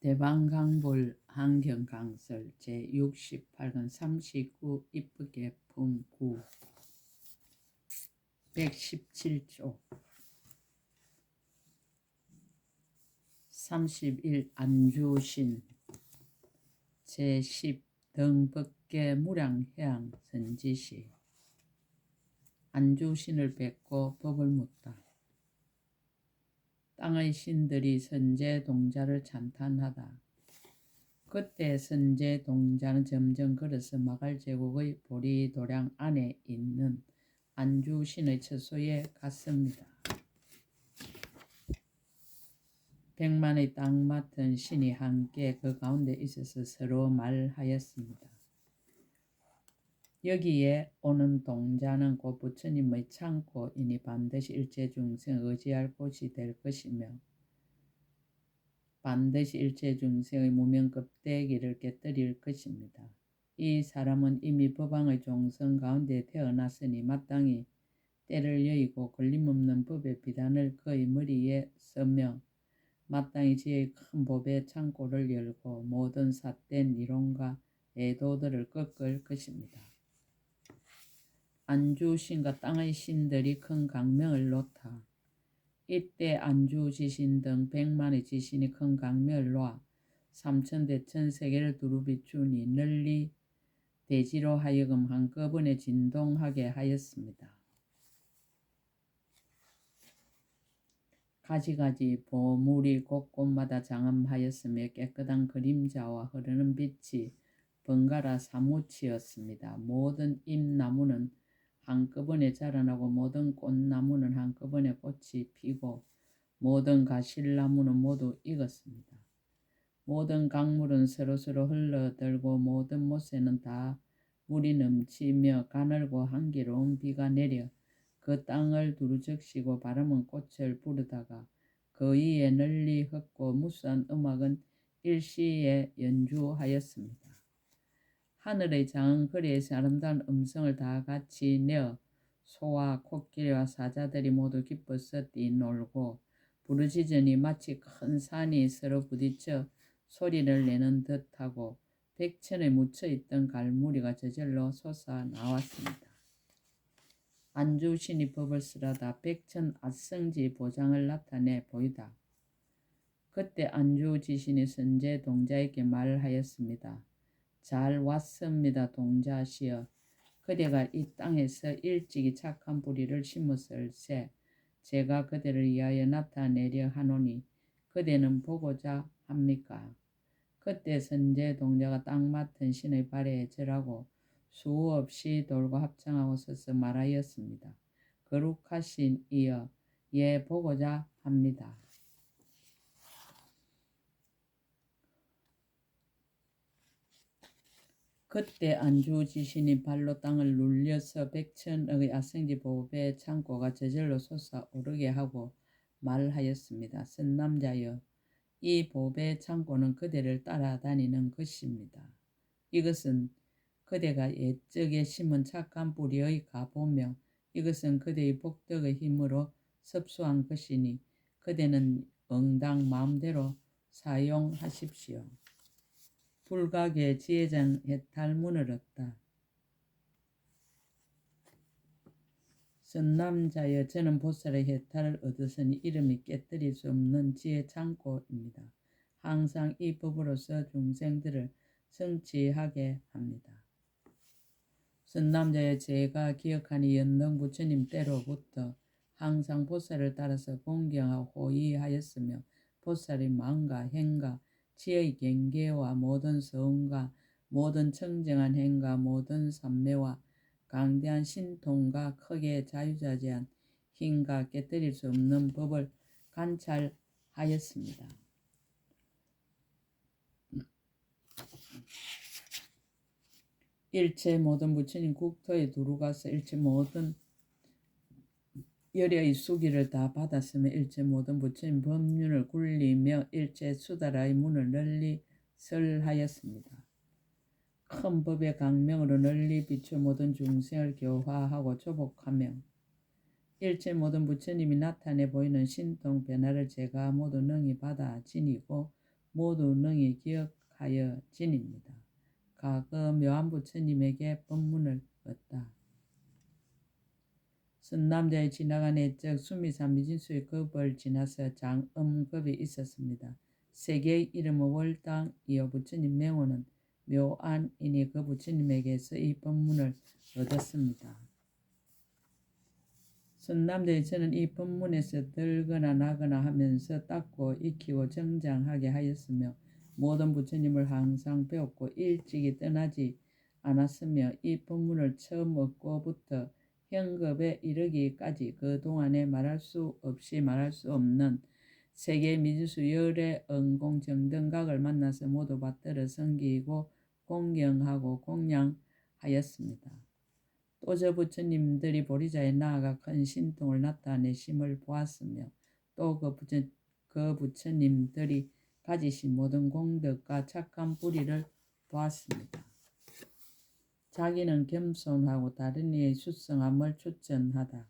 대방강불 한경강설 제68권 39 이쁘게 품구 117조 31 안주신 제10 등법계 무량해양 선지시 안주신을 뵙고 법을 묻다. 땅의 신들이 선제동자를 찬탄하다. 그때 선제동자는 점점 걸어서 마갈제국의 보리도량 안에 있는 안주신의 처소에 갔습니다. 백만의 땅 맡은 신이 함께 그 가운데 있어서 서로 말하였습니다. 여기에 오는 동자는 곧 부처님의 창고이니 반드시 일체중생 의지할 곳이 될 것이며 반드시 일체중생의 무명껍데기를 깨뜨릴 것입니다. 이 사람은 이미 법왕의 종성 가운데 태어났으니 마땅히 때를 여의고 걸림없는 법의 비단을 그의 머리에 써며 마땅히 지의 큰 법의 창고를 열고 모든 삿된 이론과 애도들을 꺾을 것입니다. 안주신과 땅의 신들이 큰 강명을 놓다. 이때 안주지신 등 100만의 지신이 큰 강명을 놓아 삼천대 천세계를 두루 비추니 널리 대지로 하여금 한꺼번에 진동하게 하였습니다. 가지가지 보물이 곳곳마다 장엄하였으며 깨끗한 그림자와 흐르는 빛이 번갈아 사무치었습니다. 모든 잎나무는 한꺼번에 자라나고 모든 꽃나무는 한꺼번에 꽃이 피고 모든 가실나무는 모두 익었습니다. 모든 강물은 서로서로 흘러들고 모든 못새는 다 물이 넘치며 가늘고 한기로운 비가 내려 그 땅을 두루 적시고 바람은 꽃을 부르다가 그 위에 널리 흩고 무수한 음악은 일시에 연주하였습니다. 하늘의 작은 거리에서 아름다운 음성을 다 같이 내어 소와 코끼리와 사자들이 모두 기뻐서 뛰놀고 부르짖으니 마치 큰 산이 서로 부딪혀 소리를 내는 듯하고 백천에 묻혀있던 갈무리가 저절로 솟아 나왔습니다. 안주신이 법을 쓰라다 백천 아성지 보장을 나타내 보이다. 그때 안주지신이 선제 동자에게 말하였습니다. 잘 왔습니다. 동자시여. 그대가 이 땅에서 일찍이 착한 뿌리를 심었을세 제가 그대를 위하여 나타내려 하노니 그대는 보고자 합니까? 그때 선제 동자가 땅 맡은 신의 발에 절하고 수없이 돌고 합창하고 서서 말하였습니다. 거룩하신 이여, 예 보고자 합니다. 그때 안주지신이 발로 땅을 눌려서 백천의 아성지 보배 창고가 저절로 솟아오르게 하고 말하였습니다. 선남자여, 이 보배 창고는 그대를 따라다니는 것입니다. 이것은 그대가 옛적에 심은 착한 뿌리의 가보며 이것은 그대의 복덕의 힘으로 섭수한 것이니 그대는 응당 마음대로 사용하십시오. 불가게 지혜장 해탈문을 얻다. 선남자여, 저는 보살의 해탈을 얻었으니 이름이 깨뜨릴 수 없는 지혜 창고입니다. 항상 이 법으로서 중생들을 성취하게 합니다. 선남자여, 제가 기억하니 연등 부처님 때로부터 항상 보살을 따라서 공경하고 호의하였으며 보살의 마음과 행과 지의 경계와 모든 서운과 모든 청정한 행과 모든 삼매와 강대한 신통과 크게 자유자재한 힘과 깨뜨릴 수 없는 법을 관찰하였습니다. 일체 모든 부처님 국토에 두루가서 일체 모든 열의 수기를 다 받았으며 일체 모든 부처님 법륜을 굴리며 일체 수다라의 문을 널리 설하였습니다. 큰 법의 강명으로 널리 비추어 모든 중생을 교화하고 조복하며 일체 모든 부처님이 나타내 보이는 신통 변화를 제가 모두 능히 받아 지니고 모두 능히 기억하여 지닙니다. 과거 묘한 부처님에게 법문을 얻다. 선남자의 지나간 애적 수미산 미진수의 급을 지나서 장음급이 있었습니다. 세계의 이름은 월당이요 부처님 명호는 묘안이니 그 부처님에게서 이 법문을 얻었습니다. 선남자의 저는 이 법문에서 들거나 나거나 하면서 닦고 익히고 정장하게 하였으며 모든 부처님을 항상 배웠고 일찍이 떠나지 않았으며 이 법문을 처음 얻고부터 현급에 이르기까지 그 동안에 말할 수 없이 말할 수 없는 세계 미지수 열의 응공정등각을 만나서 모두 받들어 섬기고 공경하고 공양하였습니다. 또 저 부처님들이 보리자에 나아가 큰 신통을 나타내심을 보았으며 또 그 부처님들이 가지신 모든 공덕과 착한 뿌리를 보았습니다. 자기는 겸손하고 다른 이의 수성함을 추천하다.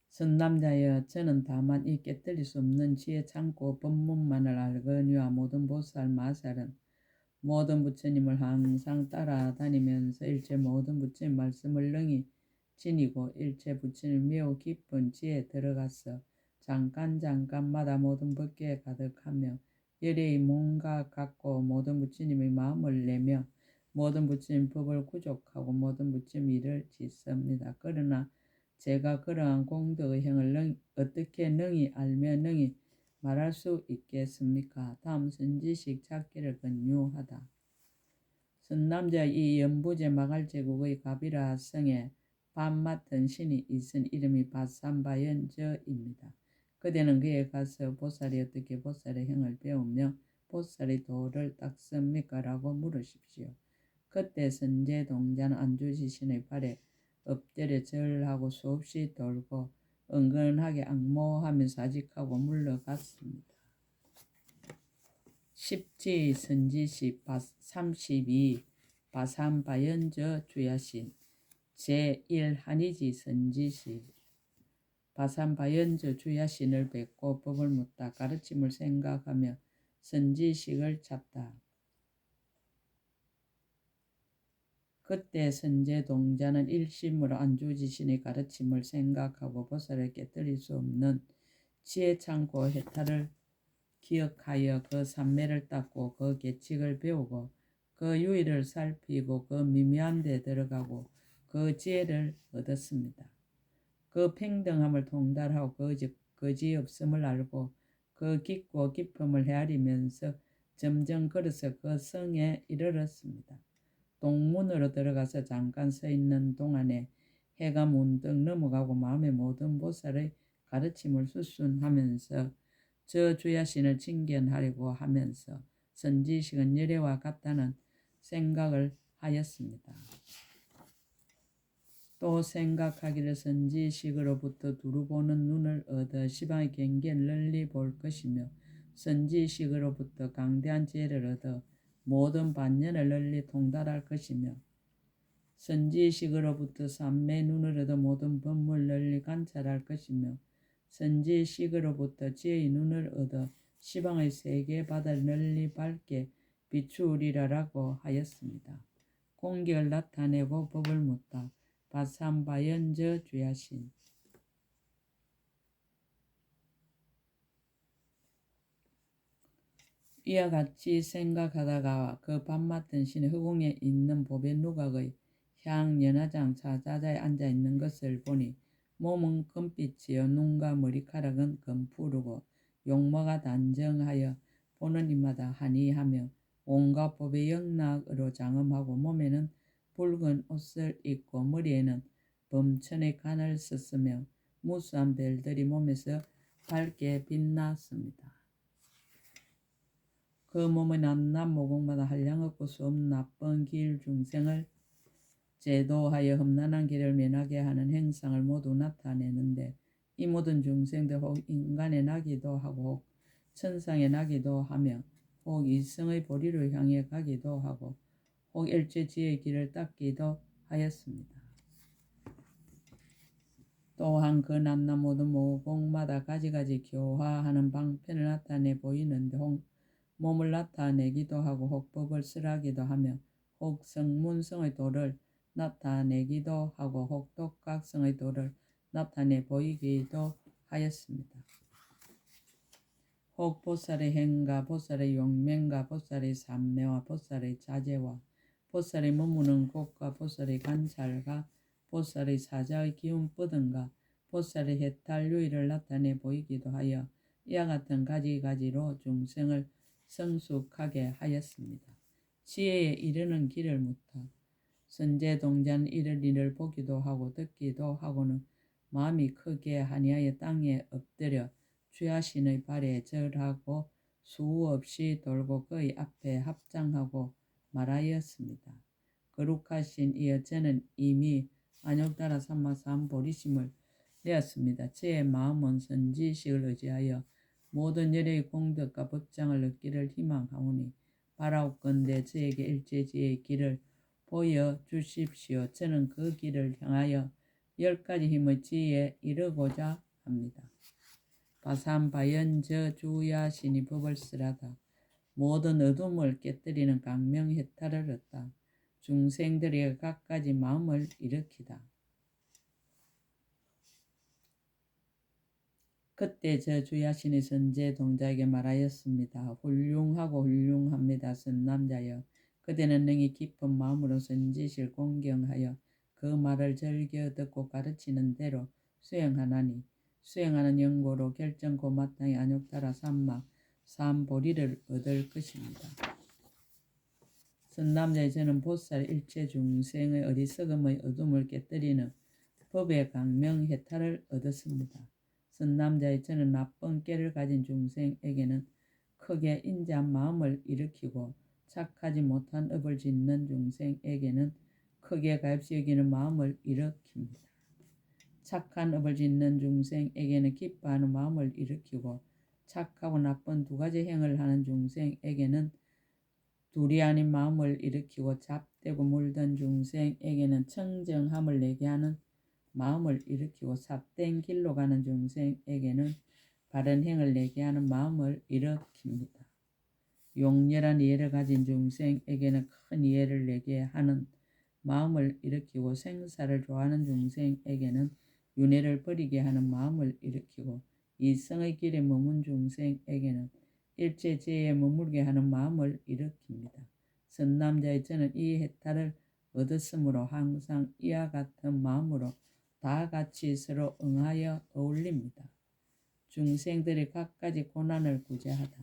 선남자여 저는 다만 이 깨뜨릴 수 없는 지혜 참고 법문만을 알거니와 모든 보살 마살은 모든 부처님을 항상 따라다니면서 일체 모든 부처님 말씀을 능히 지니고 일체 부처님 매우 깊은 지에 들어가서 잠깐마다 모든 법계에 가득하며 열애의 몸과 같고 모든 부처님의 마음을 내며 모든 부처님 법을 구족하고 모든 부처님 일을 짓습니다. 그러나 제가 그러한 공덕의 행을 어떻게 능히 알며 능히 말할 수 있겠습니까? 다음 선지식 찾기를 권유하다. 선남자 이 연부제 마갈제국의 가비라 성에 밥 맡은 신이 있은 이름이 바삼바연저입니다. 그대는 그에 가서 보살이 어떻게 보살의 행을 배우며 보살의 도를 닦습니까? 라고 물으십시오. 그때 선제동자는 안주지신의 발에 엎드려 절하고 수없이 돌고 은근하게 악모하면서 아직하고 물러갔습니다. 10지 선지식 32 바삼바연저 주야신 제1 한이지 선지식 바삼바연저 주야신을 뵙고 법을 묻다. 가르침을 생각하며 선지식을 찾다. 그때 선제동자는 일심으로 안주지신의 가르침을 생각하고 보살을 깨뜨릴 수 없는 지혜 참고 해탈을 기억하여 그 삼매를 닦고 그 계칙을 배우고 그 유의를 살피고 그 미묘한 데 들어가고 그 지혜를 얻었습니다. 그 평등함을 통달하고 거지 없음을 알고 그 깊고 깊음을 헤아리면서 점점 걸어서 그 성에 이르렀습니다. 동문으로 들어가서 잠깐 서 있는 동안에 해가 문득 넘어가고 마음의 모든 보살의 가르침을 수순하면서 저 주야신을 칭견하려고 하면서 선지식은 열애와 같다는 생각을 하였습니다. 또 생각하기를 선지식으로부터 두루 보는 눈을 얻어 시방의 경계를 널리 볼 것이며 선지식으로부터 강대한 지혜를 얻어 모든 반연을 널리 통달할 것이며 선지식으로부터 삼매 눈을 얻어 모든 법문을 널리 관찰할 것이며 선지식으로부터 지혜의 눈을 얻어 시방의 세계 바다를 널리 밝게 비추리라라고 하였습니다. 공격을 나타내고 법을 묻다. 바삼바연저 주야신 이와 같이 생각하다가 그 밥 맡은 신의 허공에 있는 보배 누각의 향 연화장 차자자에 앉아 있는 것을 보니 몸은 금빛이요 눈과 머리카락은 금푸르고 용모가 단정하여 보는 이마다 한이하며 온갖 법의 영락으로 장엄하고 몸에는 붉은 옷을 입고 머리에는 범천의 간을 썼으며 무수한 별들이 몸에서 밝게 빛났습니다. 그 몸의 남남 모국마다 한량없고 수없는 나쁜 길 중생을 제도하여 험난한 길을 면하게 하는 행상을 모두 나타내는데 이 모든 중생들 혹 인간에 나기도 하고 혹 천상에 나기도 하며 혹 이성의 보리로 향해 가기도 하고 혹 일체 지혜의 길을 닦기도 하였습니다. 또한 그 낮낮 모든 모공마다 가지가지 교화하는 방편을 나타내 보이는데 혹 몸을 나타내기도 하고 혹 법을 쓰라기도 하며 혹 성문성의 도를 나타내기도 하고 혹 독각성의 도를 나타내 보이기도 하였습니다. 혹 보살의 행과 보살의 용맹과 보살의 삼매와 보살의 자제와 보살의 머무는 곳과 보살의 관찰과 보살의 사자의 기운 뻗음과 보살의 해탈 유의를 나타내 보이기도 하여 이와 같은 가지가지로 중생을 성숙하게 하였습니다. 지혜에 이르는 길을 묻다. 선제동자는 이를 일을 보기도 하고 듣기도 하고는 마음이 크게 하니하여 땅에 엎드려 주야신의 발에 절하고 수없이 돌고 그의 앞에 합장하고 말하였습니다. 거룩하신 이여 저는 이미 안욕다라 삼마삼보리심을 내었습니다. 제 마음은 선지식을 의지하여 모든 열의 공덕과 법장을 얻기를 희망하오니 바라옵건대 저에게 일제지의 길을 보여주십시오. 저는 그 길을 향하여 10가지 힘의 지혜에 이르고자 합니다. 바삼바연 주야신이 법을 쓰라다. 모든 어둠을 깨뜨리는 강명해탈을 얻다. 중생들에게 갖가지 마음을 일으키다. 그때 주야신이 선제동자에게 말하였습니다. 훌륭하고 훌륭합니다. 선남자여, 그대는 능히 깊은 마음으로 선지식을 공경하여 그 말을 즐겨 듣고 가르치는 대로 수행하나니 수행하는 연고로 결정코 마땅히 안욕다라 삼마 삼보리를 얻을 것입니다. 선남자의 저는 보살 일체 중생의 어리석음의 어둠을 깨뜨리는 법의 강명 해탈을 얻었습니다. 선남자의 저는 나쁜 깨를 가진 중생에게는 크게 인자한 마음을 일으키고 착하지 못한 업을 짓는 중생에게는 크게 가엾이 여기는 마음을 일으킵니다. 착한 업을 짓는 중생에게는 기뻐하는 마음을 일으키고 착하고 나쁜 두 가지 행을 하는 중생에게는 둘이 아닌 마음을 일으키고 잡되고 물든 중생에게는 청정함을 내게 하는 마음을 일으키고 삿된 길로 가는 중생에게는 바른 행을 내게 하는 마음을 일으킵니다. 용렬한 이해를 가진 중생에게는 큰 이해를 내게 하는 마음을 일으키고 생사를 좋아하는 중생에게는 윤회를 버리게 하는 마음을 일으키고 이성의 길에 머문 중생에게는 일체 죄에 머물게 하는 마음을 일으킵니다. 선남자의 저는 이 해탈을 얻었으므로 항상 이와 같은 마음으로 다 같이 서로 응하여 어울립니다. 중생들이 갖가지 고난을 구제하다.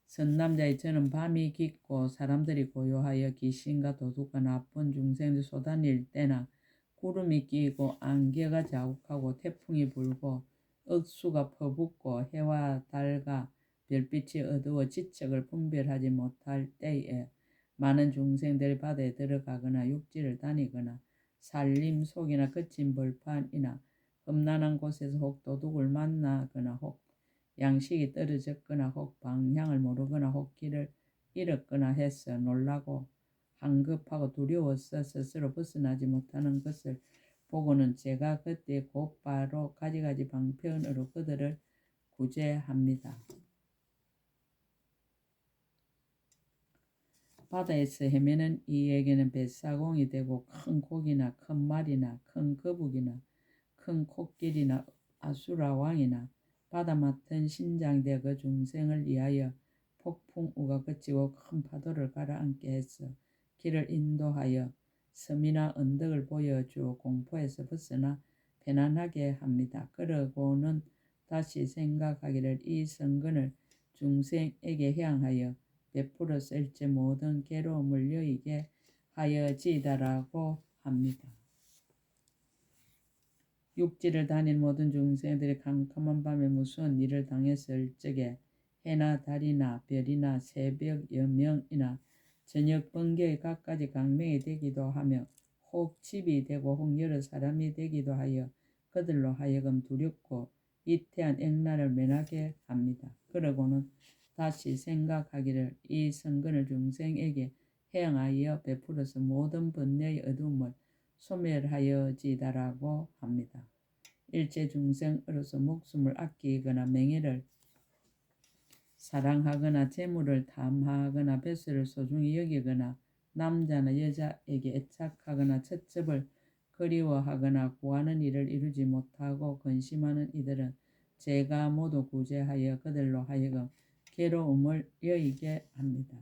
선남자의 저는 밤이 깊고 사람들이 고요하여 귀신과 도둑과 나쁜 중생들이 쏟아낼 때나 구름이 끼고 안개가 자욱하고 태풍이 불고 억수가 퍼붓고 해와 달과 별빛이 어두워 지척을 분별하지 못할 때에 많은 중생들이 바다에 들어가거나 육지를 다니거나 산림 속이나 거친 벌판이나 험난한 곳에서 혹 도둑을 만나거나 혹 양식이 떨어졌거나 혹 방향을 모르거나 혹 길을 잃었거나 해서 놀라고 한급하고 두려워서 스스로 벗어나지 못하는 것을 보고는 제가 그때 곧바로 가지가지 방편으로 그들을 구제합니다. 바다에서 헤매는 이에게는 뱃사공이 되고 큰 고기나 큰 말이나 큰 거북이나 큰 코끼리나 아수라 왕이나 바다 맡은 신장대 그 중생을 위하여 폭풍우가 그치고 큰 파도를 가라앉게 해서 길을 인도하여 섬이나 언덕을 보여주어 공포에서 벗어나 편안하게 합니다. 그러고는 다시 생각하기를 이 성근을 중생에게 향하여 베풀어서 일체 모든 괴로움을 여의게 하여지다라고 합니다. 육지를 다닌 모든 중생들이 캄캄한 밤에 무서운 일을 당했을 적에 해나 달이나 별이나 새벽 여명이나 저녁 번개의 갖가지 강명이 되기도 하며 혹 집이 되고 혹 여러 사람이 되기도 하여 그들로 하여금 두렵고 이태한 액날을 면하게 합니다. 그러고는 다시 생각하기를 이 성근을 중생에게 행하여 베풀어서 모든 번뇌의 어두움을 소멸하여지다라고 합니다. 일체중생으로서 목숨을 아끼거나 명예를 사랑하거나 재물을 탐하거나 벼슬을 소중히 여기거나 남자나 여자에게 애착하거나 채첩을 그리워하거나 구하는 일을 이루지 못하고 근심하는 이들은 제가 모두 구제하여 그들로 하여금 괴로움을 여기게 합니다.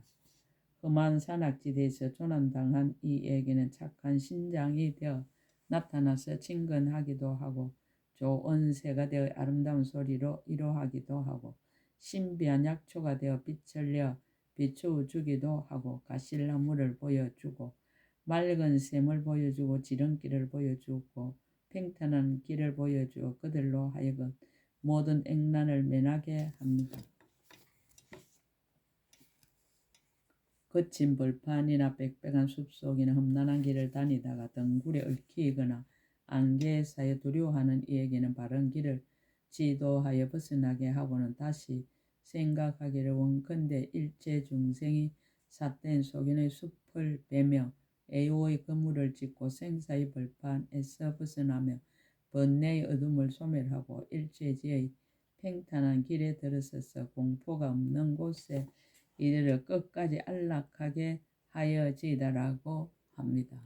험한 산악지대에서 조난당한 이에게는 착한 신장이 되어 나타나서 친근하기도 하고 좋은 새가 되어 아름다운 소리로 위로하기도 하고 신비한 약초가 되어 빛을 내어 비추어주기도 하고 가실나무를 보여주고 맑은 샘을 보여주고 지름길을 보여주고 평탄한 길을 보여주어 그들로 하여금 모든 액난을 면하게 합니다. 거친 벌판이나 빽빽한 숲속이나 험난한 길을 다니다가 덩굴에 얽히거나 안개에 쌓여 두려워하는 이에게는 바른 길을 지도하여 벗어나게 하고는 다시 생각하기를 원컨대 일체 중생이 삿된 소견의 숲을 베며 애호의 그물을 짓고 생사의 벌판에서 벗어나며 번뇌의 어둠을 소멸하고 일체지의 평탄한 길에 들어서서 공포가 없는 곳에 이들을 끝까지 안락하게 하여지다라고 합니다.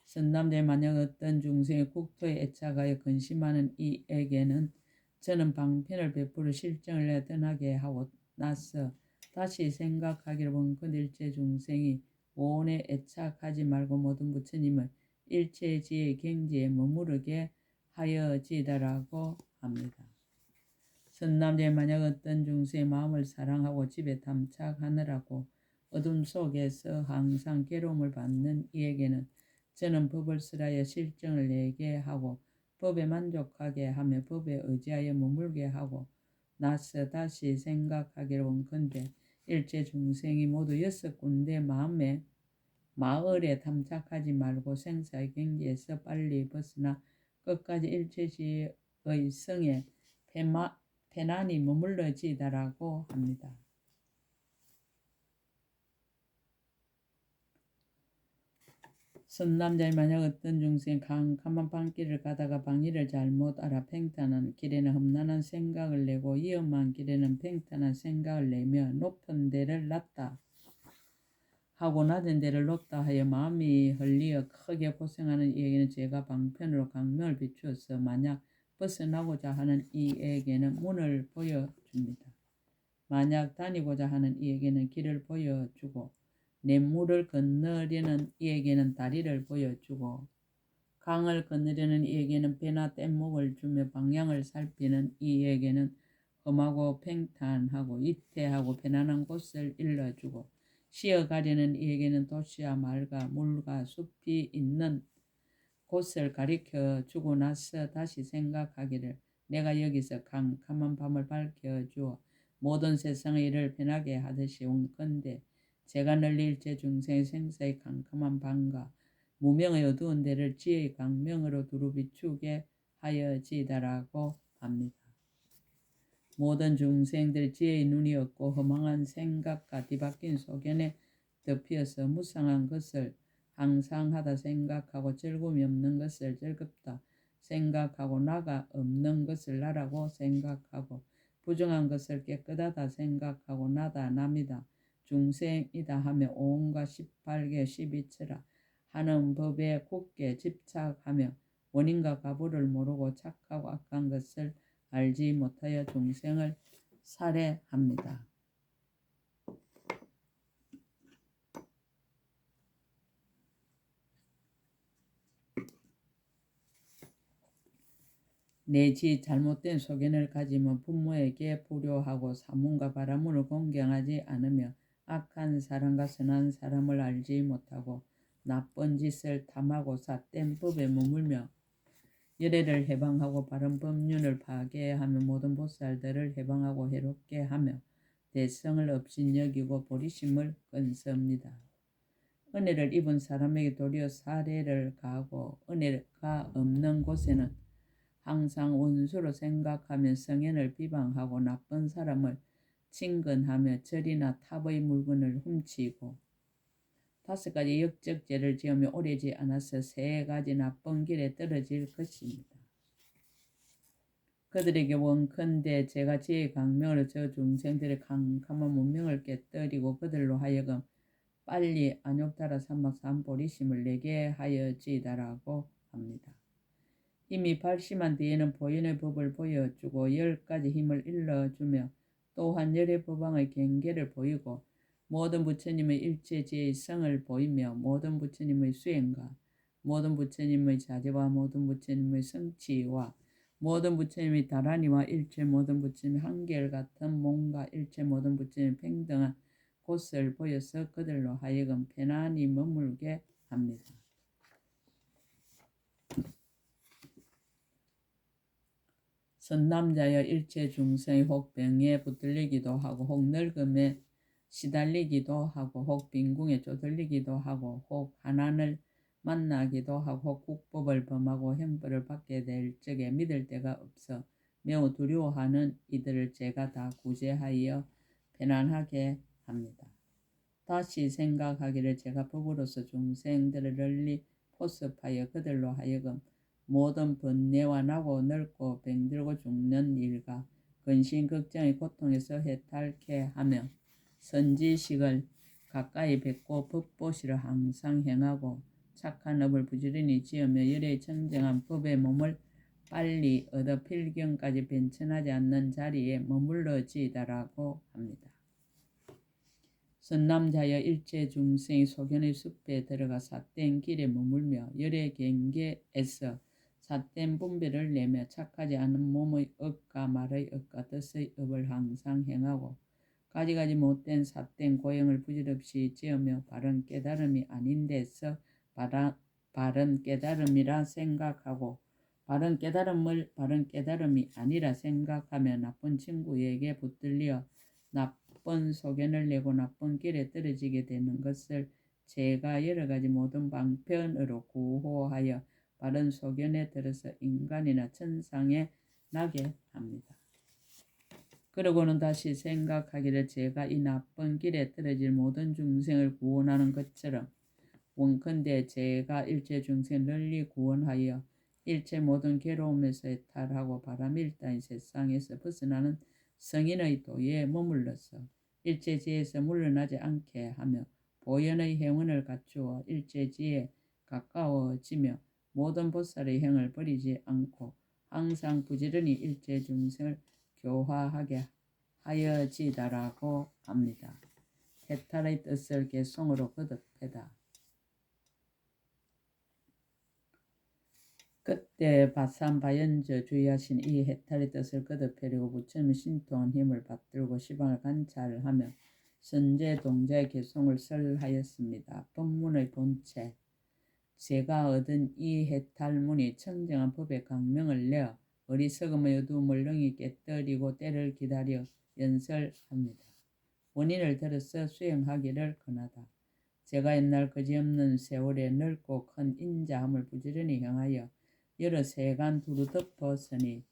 선남자의 만약 어떤 중생의 국토에 애착하여 근심하는 이에게는 저는 방편을 베풀어 실정을 내 떠나게 하고 나서 다시 생각하기를 원컨대 일체 중생이 오온에 애착하지 말고 모든 부처님을 일체지의 경지에 머무르게 하여지다라고 합니다. 선남자의 만약 어떤 중생의 마음을 사랑하고 집에 탐착하느라고 어둠 속에서 항상 괴로움을 받는 이에게는 저는 법을 설하여 실정을 내게 하고 법에 만족하게 하며 법에 의지하여 머물게 하고 나서 다시 생각하기를 원컨대 일체 중생이 모두 6군데 마을에 탐착하지 말고 생사의 경지에서 빨리 벗어나 끝까지 일체지의 성에 편안히 머물러지다라고 합니다. 선남자의 만약 어떤 중생이 캄캄한 방길을 가다가 방위를 잘못 알아 평탄한 길에는 험난한 생각을 내고 위험한 길에는 평탄한 생각을 내며 높은 데를 낮다 하고 낮은 데를 높다 하여 마음이 헐리어 크게 고생하는 이에게는 제가 방편으로 강명을 비추어서 만약 벗어나고자 하는 이에게는 문을 보여줍니다. 만약 다니고자 하는 이에게는 길을 보여주고 냇물을 건너려는 이에게는 다리를 보여주고 강을 건너려는 이에게는 배나 뗏목을 주며 방향을 살피는 이에게는 험하고 평탄하고 위태하고 편안한 곳을 일러주고 쉬어가려는 이에게는 도시와 마을과 물과 숲이 있는 곳을 가리켜 주고 나서 다시 생각하기를 내가 여기서 캄캄한 밤을 밝혀주어 모든 세상의 일을 편하게 하듯이 원컨대 제가 널리 일체 중생의 생사의 캄캄한 밤과 무명의 어두운 데를 지혜의 광명으로 두루 비추게 하여지다라고 합니다. 모든 중생들 지혜의 눈이 없고 허망한 생각과 뒤바뀐 소견에 덮여서 무상한 것을 항상하다 생각하고 즐거움이 없는 것을 즐겁다 생각하고 나가 없는 것을 나라고 생각하고 부정한 것을 깨끗하다 생각하고 나다 남이다 중생이다 하며 온갖 18개 12처라 하는 법에 굳게 집착하며 원인과 가부를 모르고 착하고 악한 것을 알지 못하여 중생을 살해합니다. 내지 잘못된 소견을 가지면 부모에게 불효하고 사문과 바라문을 공경하지 않으며 악한 사람과 선한 사람을 알지 못하고 나쁜 짓을 탐하고 삿된 법에 머물며 열애를 해방하고 바른 법륜을 파괴하며 모든 보살들을 해방하고 해롭게 하며 대성을 업신여기고 보리심을 건섭니다. 은혜를 입은 사람에게 도리어 살해를 가하고 은혜가 없는 곳에는 항상 원수로 생각하며 성현을 비방하고 나쁜 사람을 친근하며 절이나 탑의 물건을 훔치고 5가지 역적 죄를 지으며 오래지 않아서 3가지 나쁜 길에 떨어질 것입니다. 그들에게 원컨대 제가 지혜의 강명으로 저 중생들의 캄캄한 문명을 깨뜨리고 그들로 하여금 빨리 안욕달아 삼박삼보리심을 내게 하여지이다라고 합니다. 이미 발심한 뒤에는 보현의 법을 보여주고 10가지 힘을 일러주며 또한 열의 법왕의 경계를 보이고 모든 부처님의 일체지혜의 성을 보이며 모든 부처님의 수행과 모든 부처님의 자제와 모든 부처님의 성취와 모든 부처님의 다란이와 일체 모든 부처님의 한결같은 몸과 일체 모든 부처님의 평등한 곳을 보여서 그들로 하여금 편안히 머물게 합니다. 선남자여 일체 중생이 혹 병에 붙들리기도 하고 혹 늙음에 시달리기도 하고 혹 빈궁에 쪼들리기도 하고 혹 가난을 만나기도 하고 혹 국법을 범하고 형벌을 받게 될 적에 믿을 데가 없어 매우 두려워하는 이들을 제가 다 구제하여 편안하게 합니다. 다시 생각하기를 제가 법으로서 중생들을 널리 포섭하여 그들로 하여금 모든 번뇌와 나고 늙고 병들고 죽는 일과 근심 걱정의 고통에서 해탈케 하며 선지식을 가까이 뵙고 법보시를 항상 행하고 착한 업을 부지런히 지으며 열의 청정한 법의 몸을 빨리 얻어 필경까지 변천하지 않는 자리에 머물러지이다라고 합니다. 선남자여 일체 중생이 소견의 숲에 들어가 삿된 길에 머물며 열의 경계에서 삿된 분별을 내며 착하지 않은 몸의 업과 말의 업과 뜻의 업을 항상 행하고 가지가지 못된 삿된 고형을 부질없이 지으며 바른 깨달음이 아닌 데서 바른 깨달음이라 생각하고 바른 깨달음을 바른 깨달음이 아니라 생각하며 나쁜 친구에게 붙들려 나쁜 소견을 내고 나쁜 길에 떨어지게 되는 것을 제가 여러가지 모든 방편으로 구호하여 바른 소견에 들어서 인간이나 천상에 나게 합니다. 그러고는 다시 생각하기를 제가 이 나쁜 길에 떨어질 모든 중생을 구원하는 것처럼 원컨대 제가 일체 중생 널리 구원하여 일체 모든 괴로움에서 해탈하고 바람일다인 세상에서 벗어나는 성인의 도에 머물러서 일체지에서 물러나지 않게 하며 보현의 행운을 갖추어 일체지에 가까워지며 모든 보살의 행을 버리지 않고 항상 부지런히 일체 중생을 교화하게 하여지다라고 합니다. 해탈의 뜻을 개송으로 거듭해다. 그때 바산바연저 주의하신 이 해탈의 뜻을 거듭하려고 부처님의 신통한 힘을 받들고 시방을 관찰하며 선제 동자의 개송을 설하였습니다. 법문의 본체 제가 얻은 이 해탈문이 청정한 법의 강명을 내어 어리석음의 어두움을 능히 깨뜨리고 때를 기다려 연설합니다. 원인을 들어서 수행하기를 권하다. 제가 옛날 그지없는 세월에 넓고 큰 인자함을 부지런히 행하여 여러 세간 두루 덮었으니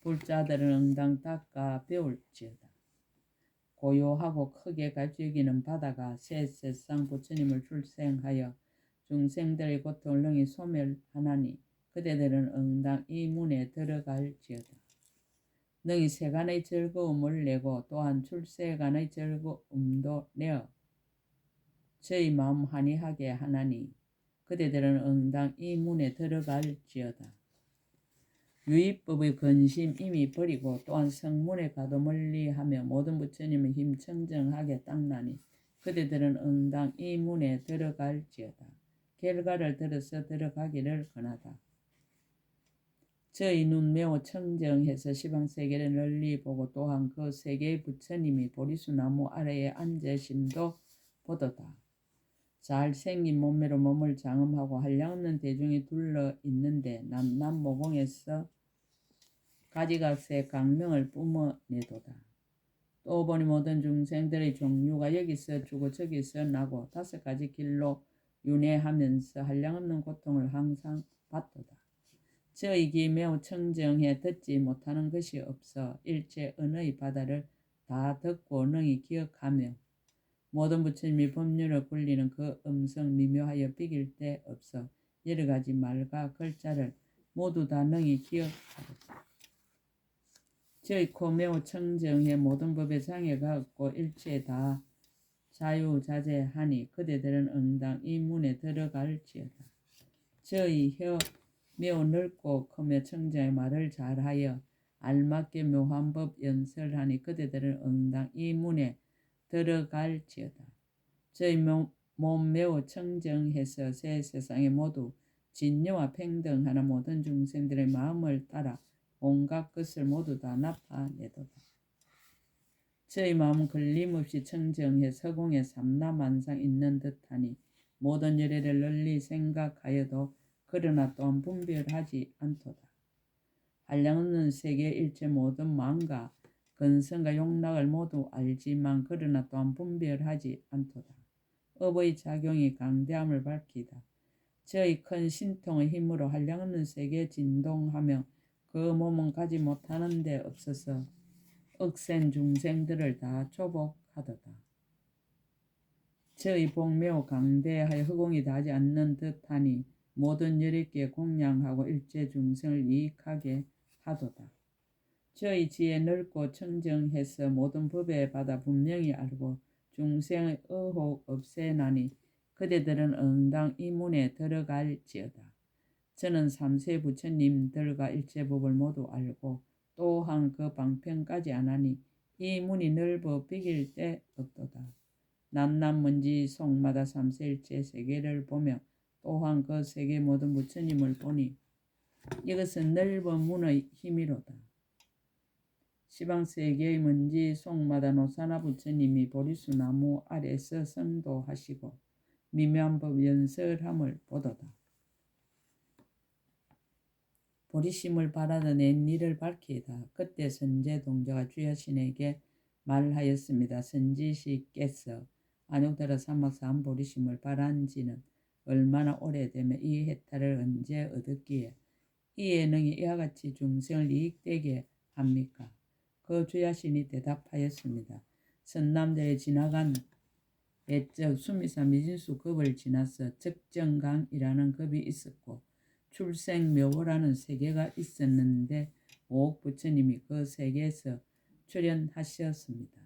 불자들은 응당 닦아 배울지어다. 고요하고 크게 갈지기는 바다가 새 세상 부처님을 출생하여 중생들의 고통을 능히 소멸하나니 그대들은 응당 이 문에 들어갈지어다. 능히 세간의 즐거움을 내고 또한 출세간의 즐거움도 내어 저희 마음 한이하게 하나니 그대들은 응당 이 문에 들어갈지어다. 유의법의 근심 이미 버리고 또한 성문에 가도 멀리하며 모든 부처님의 힘 청정하게 닦나니 그대들은 응당 이 문에 들어갈지어다. 결과를 들어서 들어가기를 권하다. 저희 눈 매우 청정해서 시방세계를 널리 보고 또한 그 세계의 부처님이 보리수나무 아래에 앉으심도 보도다. 잘생긴 몸매로 몸을 장엄하고 한량없는 대중이 둘러 있는데 남남모공에서 가지각색 강명을 뿜어내도다. 또 보니 모든 중생들의 종류가 여기서 주고 저기서 나고 5가지 길로 윤회하면서 한량없는 고통을 항상 받도다. 저희 귀 매우 청정해 듣지 못하는 것이 없어 일체 언어의 바다를 다 듣고 능히 기억하며 모든 부처님이 법률을 굴리는 그 음성 미묘하여 비길 데 없어 여러 가지 말과 글자를 모두 다 능히 기억하도다. 저희코 매우 청정해 모든 법에 장애가 없고 일체에 다 자유자재하니 그대들은 응당 이 문에 들어갈지어다. 저희 혀 매우 넓고 크며 청정해 말을 잘하여 알맞게 묘한 법 연설하니 그대들은 응당 이 문에 들어갈지어다. 저희 몸 매우 청정해서 새 세상에 모두 진여와 평등하는 모든 중생들의 마음을 따라 온갖 것을 모두 다 나타내도다. 저희 마음은 걸림없이 청정해 서공에 삼라만상 있는 듯하니 모든 열애를 널리 생각하여도 그러나 또한 분별하지 않도다. 한량없는 세계 일체 모든 망과 근성과 욕락을 모두 알지만 그러나 또한 분별하지 않도다. 업의 작용이 강대함을 밝히다. 저희 큰 신통의 힘으로 한량없는 세계에 진동하며 그 몸은 가지 못하는 데 없어서 억센 중생들을 다 조복하도다. 저희 복 매우 강대하여 허공이 닿지 않는 듯하니 모든 열애께 공양하고 일체 중생을 이익하게 하도다. 저희 지혜 넓고 청정해서 모든 법에 받아 분명히 알고 중생의 의혹 없애나니 그대들은 응당 이 문에 들어갈지어다. 저는 삼세 부처님들과 일체 법을 모두 알고 또한 그 방편까지 안하니 이 문이 넓어 비길 데 없도다. 남남문지 속마다 삼세일체 세계를 보며 또한 그 세계 모든 부처님을 보니 이것은 넓은 문의 힘이로다. 시방세계의 문지 속마다 노사나 부처님이 보리수 나무 아래서 성도하시고 미묘한 법 연설함을 보도다. 보리심을 바라다 낸 일을 밝히다. 그때 선제동자가 주야신에게 말하였습니다. 선지시께서 안욕더러 삼막사한 보리심을 바란 지는 얼마나 오래되며 이 해탈을 언제 얻었기에 이 예능이 이와 같이 중생을 이익되게 합니까? 그 주야신이 대답하였습니다. 선남자에 지나간 옛적 수미사 미진수 급을 지나서 적정강이라는 급이 있었고 출생묘보라는 세계가 있었는데 오옥 부처님이 그 세계에서 출현하셨습니다.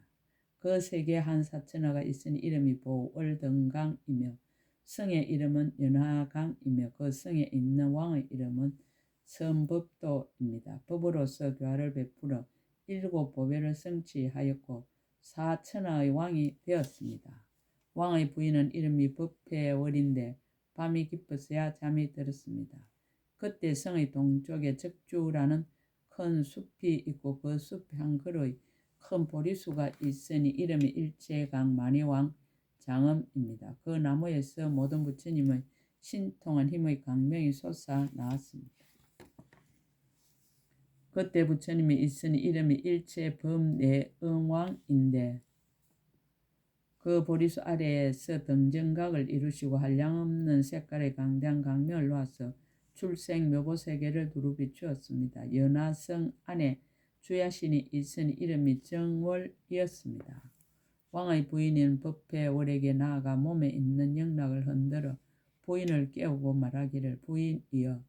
그 세계에 한 사천하가 있으니 이름이 보월등강이며 성의 이름은 연화강이며 그 성에 있는 왕의 이름은 선법도입니다. 법으로서 교화를 베풀어 일곱 보배를 성취하였고 사천하의 왕이 되었습니다. 왕의 부인은 이름이 법회월인데 밤이 깊었어야 잠이 들었습니다. 그때 성의 동쪽에 적주라는 큰 숲이 있고 그 숲 한 그루의 큰 보리수가 있으니 이름이 일체강 만이왕 장엄입니다. 그 나무에서 모든 부처님의 신통한 힘의 강명이 솟아 나왔습니다. 그때 부처님이 있으니 이름이 일체법내응왕인데 그 보리수 아래에서 등정각을 이루시고 한량없는 색깔의 강대한 강명을 놓아서 출생묘보 세계를 두루 비추었습니다. 연화성 안에 주야신이 있으니 이름이 정월이었습니다. 왕의 부인인 법회월에게 나아가 몸에 있는 영락을 흔들어 부인을 깨우고 말하기를 부인이여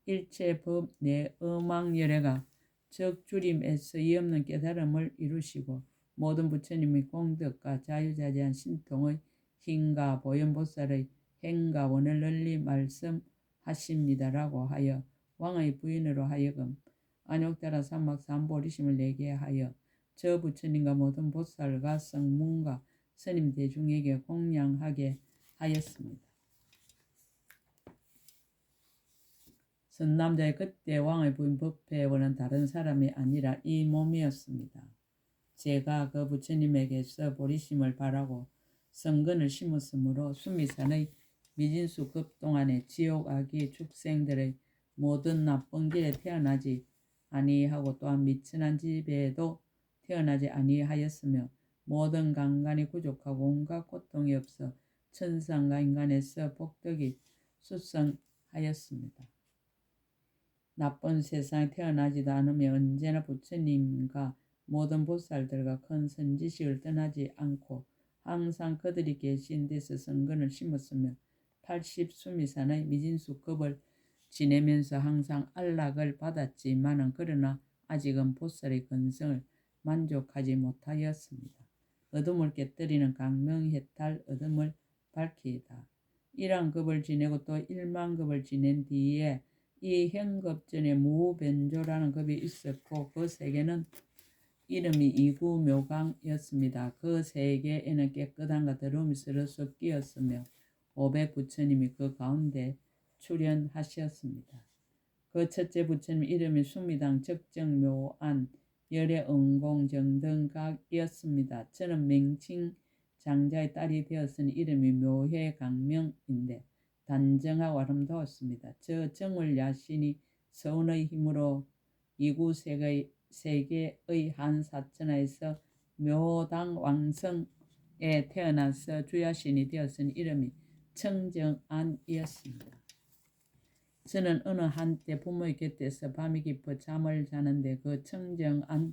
일체법 내 음왕열애가 적주림에서 이없는 깨달음을 이루시고 모든 부처님의 공덕과 자유자재한 신통의 힘과 보현보살의 행과 원을 널리 말씀하십니다라고 하여 왕의 부인으로 하여금 안욕다라 삼막 삼보리심을 내게 하여 저 부처님과 모든 보살과 성문과 스님 대중에게 공양하게 하였습니다. 선남자의 그때 왕의 부인 법회원은 다른 사람이 아니라 이 몸이었습니다. 제가 그 부처님에게서 보리심을 바라고 성근을 심었으므로 수미산의 미진수 급 동안에 지옥 악의 축생들의 모든 나쁜 길에 태어나지 아니하고 또한 미천한 집에도 태어나지 아니하였으며 모든 강간이 부족하고 온갖 고통이 없어 천상과 인간에서 복덕이 수성하였습니다. 나쁜 세상에 태어나지도 않으며 언제나 부처님과 모든 보살들과 큰 선지식을 떠나지 않고 항상 그들이 계신 데서 성근을 심었으며 80수미산의 미진수급을 지내면서 항상 안락을 받았지만은 그러나 아직은 보살의 건성을 만족하지 못하였습니다. 어둠을 깨뜨리는 강명해탈 어둠을 밝히다. 1환급을 지내고 또 1만급을 지낸 뒤에 이 현급전에 무변조라는 급이 있었고 그 세계는 이름이 이구묘강이었습니다. 그 세계에는 깨끗함과 더러움이 서로 섞이었으며 500부처님이 그 가운데 출현하셨습니다. 그 첫째 부처님 이름이 수미당 적정묘안 열애응공정등각이었습니다. 저는 맹칭 장자의 딸이 되었으니 이름이 묘해강명인데 단정하고 아름다웠습니다. 저 정월야신이 서운의 힘으로 이구세계의 한 사천하에서 묘당왕성에 태어나서 주야신이 되었으니 이름이 청정안이었습니다. 저는 어느 한때 부모의 곁에서 밤이 깊어 잠을 자는데 그 청정안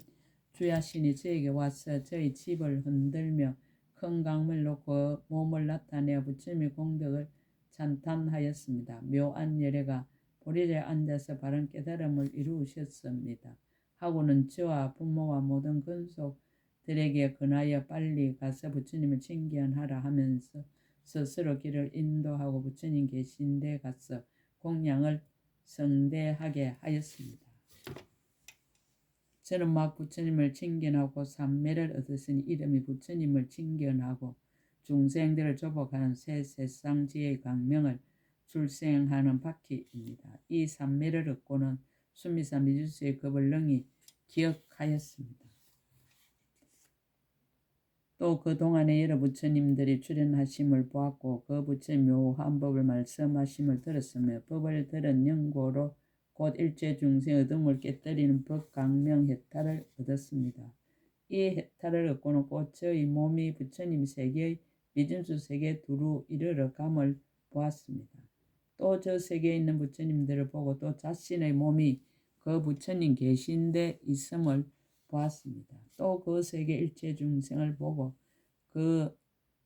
주야신이 저에게 와서 저희 집을 흔들며 큰 강물 놓고 몸을 나타내어 부처님의 공덕을 찬탄하였습니다. 묘안 열애가 보리자에 앉아서 바른 깨달음을 이루셨습니다. 하고는 저와 부모와 모든 근속들에게 권하여 빨리 가서 부처님을 칭견하라 하면서 스스로 길을 인도하고 부처님 계신 데 가서 공양을 성대하게 하였습니다. 저는 막 부처님을 칭견하고 삼매를 얻었으니 이름이 부처님을 칭견하고 중생들을 조복하는 새 세상지의 강명을 출생하는 바퀴입니다. 이 삼매를 얻고는 수미사 미주수의 급을 능히 기억하였습니다. 또 그동안에 여러 부처님들이 출현하심을 보았고 그 부처님 묘한 법을 말씀하심을 들었으며 법을 들은 연고로 곧 일체 중생 어둠을 깨뜨리는 법 강명 해탈을 얻었습니다. 이 해탈을 얻고는 곧 저의 몸이 부처님 세계의 미진수 세계 두루 이르러 감을 보았습니다. 또 저 세계에 있는 부처님들을 보고 또 자신의 몸이 그 부처님 계신 데 있음을 보았습니다. 또 그 세계 일체 중생을 보고 그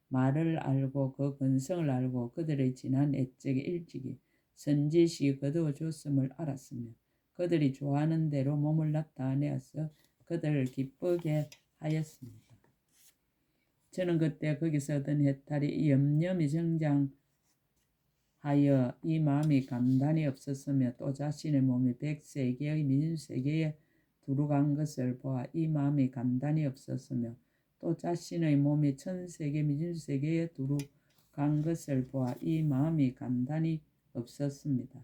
말을 알고 그 근성을 알고 그들의 지난 애적의 일찍이 선지시 거두어 줬음을 알았으며 그들이 좋아하는 대로 몸을 나타내어서 그들을 기쁘게 하였습니다. 저는 그때 거기서 얻은 해탈이 염념이 정장하여 이 마음이 간단히 없었으며 또 자신의 몸이 100세계의 민세계에 두루간 것을 보아 이 마음이 간단히 없었으며 또 자신의 몸이 1000세계 미진세계에 두루간 것을 보아 이 마음이 간단히 없었습니다.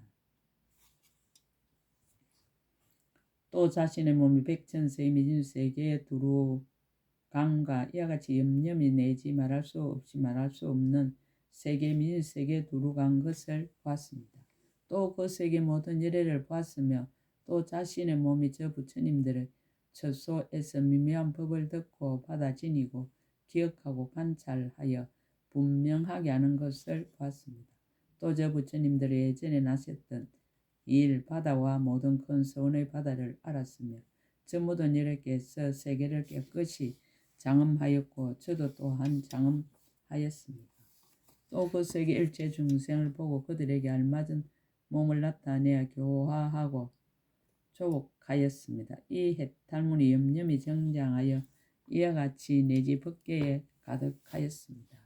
또 자신의 몸이 100,000세계 미진세계에 두루간과 이와 같이 염념이 내지 말할 수 없이 말할 수 없는 세계 미진세계에 두루간 것을 보았습니다. 또 그 세계 모든 열애를 보았으며 또 자신의 몸이 저 부처님들의 처소에서 미묘한 법을 듣고 받아 지니고 기억하고 관찰하여 분명하게 하는 것을 보았습니다. 또 저 부처님들의 예전에 나셨던 일 바다와 모든 큰 서운의 바다를 알았으며 저 모든 열애께서 세계를 깨끗이 장엄하였고 저도 또한 장엄하였습니다. 또 그 세계 일체 중생을 보고 그들에게 알맞은 몸을 나타내어 교화하고 조복하였습니다. 이 해탈문이 염념이 정장하여 이와 같이 내지 법계에 가득하였습니다.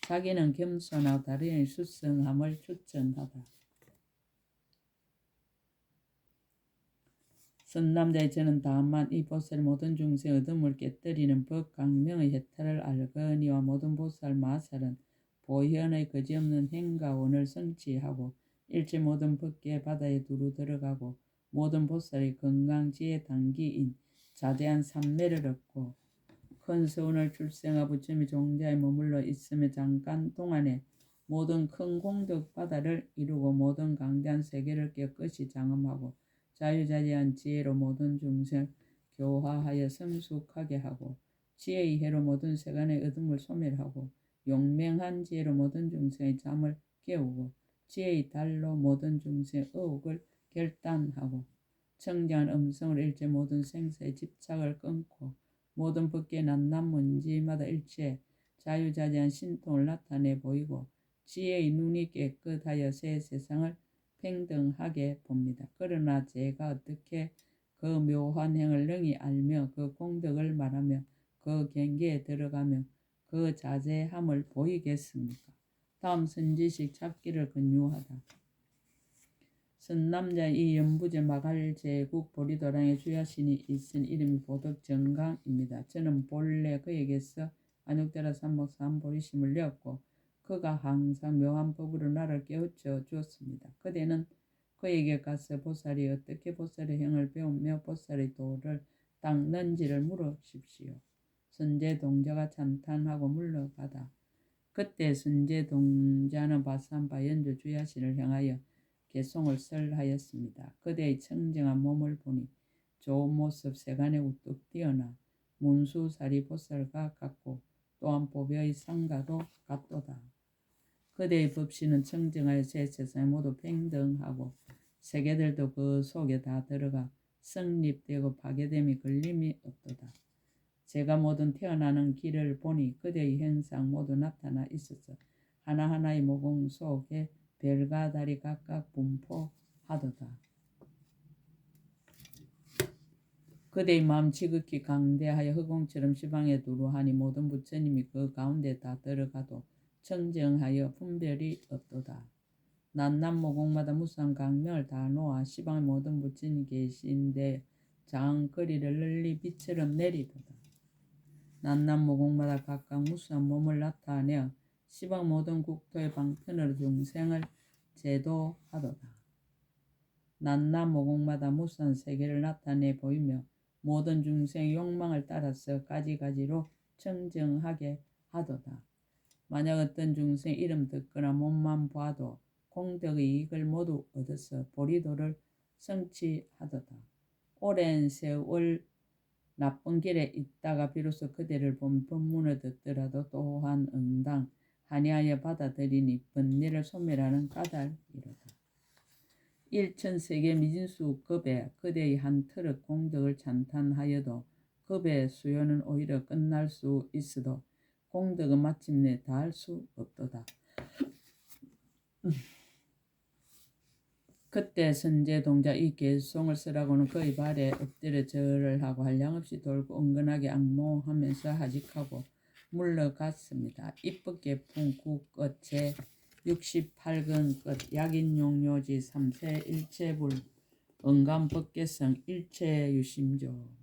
자기는 겸손하고 다른의 수성함을 추천하다. 선남자의 저는 다만 이 보살 모든 중생 어둠을 깨뜨리는 법 강명의 해탈을 알거니와 모든 보살 마살은 보현의 거지없는 행가원을 성취하고 일체 모든 법계 바다에 두루 들어가고 모든 보살의 건강지혜 단기인 자대한 삼매를 얻고 큰 서운을 출생하 부처님이 종자에 머물러 있으며 잠깐 동안에 모든 큰 공덕 바다를 이루고 모든 강대한 세계를 깨끗이 장엄하고 자유자재한 지혜로 모든 중생 교화하여 성숙하게 하고 지혜의 해로 모든 세간의 어둠을 소멸하고 용맹한 지혜로 모든 중생의 잠을 깨우고 지혜의 달로 모든 중생의 의혹을 결단하고 청정한 음성으로 일체 모든 생사의 집착을 끊고 모든 법계 낱낱 문지마다 일체 자유자재한 신통을 나타내 보이고 지혜의 눈이 깨끗하여 새 세상을 평등하게 봅니다. 그러나 제가 어떻게 그 묘한 행을 능히 알며 그 공덕을 말하며 그 경계에 들어가며 그 자제함을 보이겠습니까? 다음 선지식 잡기를 근유하다. 선남자 이 연부제 마갈 제국 보리도랑의 주야신이 있은 이름이 보덕정강입니다. 저는 본래 그에게서 안육대라 삼목삼 보리심을 내었고 그가 항상 묘한 법으로 나를 깨우쳐 주었습니다. 그대는 그에게 가서 보살이 어떻게 보살의 행을 배우며 보살의 도를 닦는지를 물으십시오. 선제동자가 찬탄하고 물러가다. 그때 선제동자는 바산바 연주 주야신을 향하여 개송을 설하였습니다. 그대의 청정한 몸을 보니 좋은 모습 세간에 우뚝 뛰어나 문수사리 보살과 같고 또한 보배의 상가도 같도다. 그대의 법신은 청정하여 새 세상에 모두 평등하고 세계들도 그 속에 다 들어가 성립되고 파괴됨이 걸림이 없도다. 제가 모든 태어나는 길을 보니 그대의 형상 모두 나타나 있어서 하나하나의 모공 속에 별과 달이 각각 분포하도다. 그대의 마음 지극히 강대하여 흑공처럼 시방에 두루하니 모든 부처님이 그 가운데 다 들어가도 청정하여 분별이 없도다. 난남 모공마다 무수한 강명을 다 놓아 시방의 모든 부처님이 계신데 장거리를 널리 빛처럼 내리도다. 난남 모공마다 각각 무수한 몸을 나타내어 시방 모든 국토의 방편으로 중생을 제도하도다. 난남 모공마다 무수한 세계를 나타내 보이며 모든 중생의 욕망을 따라서 가지가지로 청정하게 하도다. 만약 어떤 중생 이름 듣거나 몸만 봐도 공덕의 이익을 모두 얻어서 보리도를 성취하도다. 오랜 세월 나쁜 길에 있다가 비로소 그대를 본 법문을 듣더라도 또한 응당 하니하여 받아들이니 번뇌를 소멸하는 까닭이로다. 일천세계 미진수 급에 그대의 한 트럭 공덕을 찬탄하여도 급의 수요는 오히려 끝날 수 있어도 공덕은 마침내 닿을 수 없도다. 그때 선제동자 이 개송을 쓰라고는 그의 발에 엎드려 절을 하고 한량없이 돌고 은근하게 악몽하면서 하직하고 물러갔습니다. 이쁘게풍 구끝 제 68근 끝 약인용료지 3세 일체불 은감법계성 일체유심조